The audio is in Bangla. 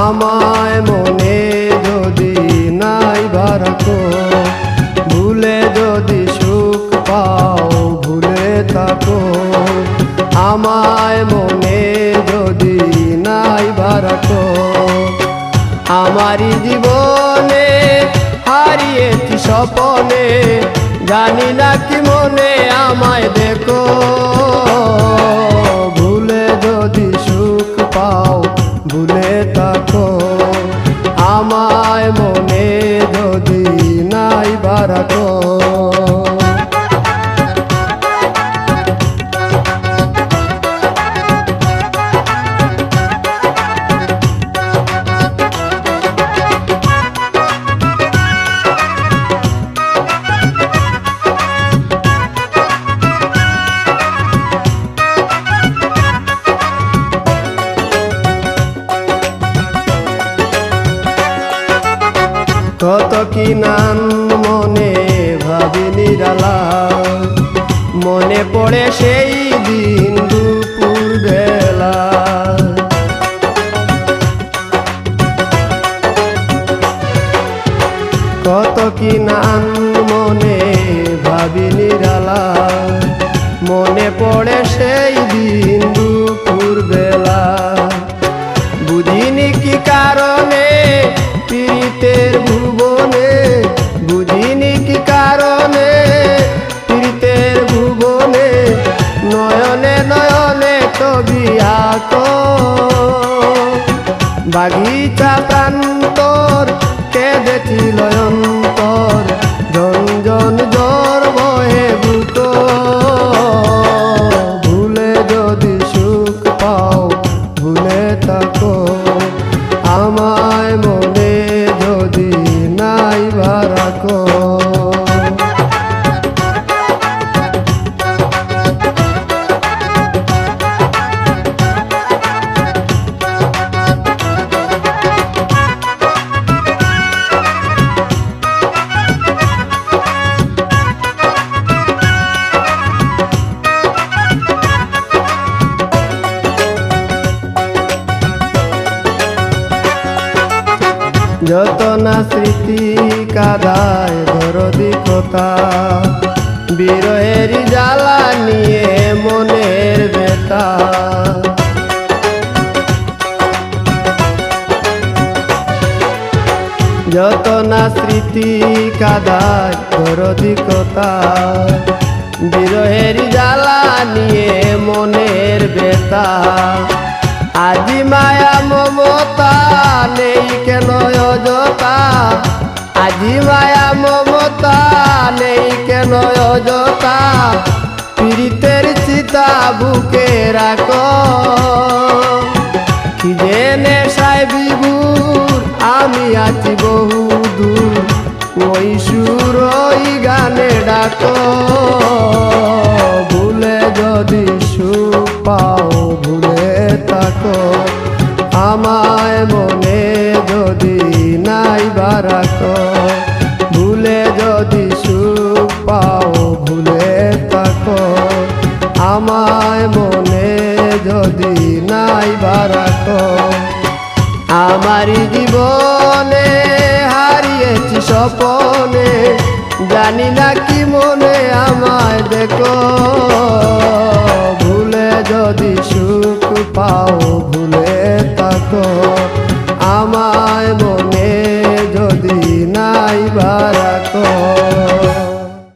আমায় মনে যদি নাইবা রাখো, ভুলে যদি সুখ পাও ভুলে থাকো। আমায় মনে যদি নাইবা রাখো, আমারই জীবনে হারিয়েছি স্বপনে, জানি না কি মনে আমায় দেখো। ভুলে যদি সুখ পাও ভুলে থাকো, আমায় মনে যদি নাইবা রাখো। কত কি নাম মনে ভাবি নিরালা, মনে পড়ে সেই দিন দুপুর বেলা। কত কি নাম মনে ভাবি নিরালা, মনে পড়ে সেই দিন দুপুর বেলা। বুঝিনি কি কারণে পীড়িতের ভুবনে, বুঝিনি কি কারণে পীড়িতের ভুবনে, নয়নে নয়নে ছবি আঁকো। বাগিচা প্রান্তর কেঁদেছিল অন্তর, ঝনঝন জ্বর বহে বুক। ভুলে যদি সুখ পাও ভুলে থাকো, আমায় মনে যদি নাইবা রাখো। যত না স্মৃতি কাদায় দরদি কথা, বিরহের জ্বালা নিয়ে মনের ব্যথা। যত না স্মৃতি কাদায় দরদি কথা, বিরহের জ্বালা নিয়ে মনের ব্যথা। আজি মায়া মমতা নেই কেন অযথা, আজি মায়া মমতা নেই কেন অযথা। পীড়িতের চিতা বুকে রাখো, কি যে নেশায় বিভোর আমি আছি বহু দূর। ওই সুর ওই গানে ডাকো, ভুলে যদি সুখ পাও ভুলে থাকো। আমায় মনে যদি নাইবা রাখো, ভুলে যদি সুখ পাও ভুলে থাকো। আমায় মনে যদি নাইবা রাখো, আমারই জীবনে হারিয়েছি স্বপনে, জানি না কি মনে আমায় দেখো। ভুলে যদি সুখ পাও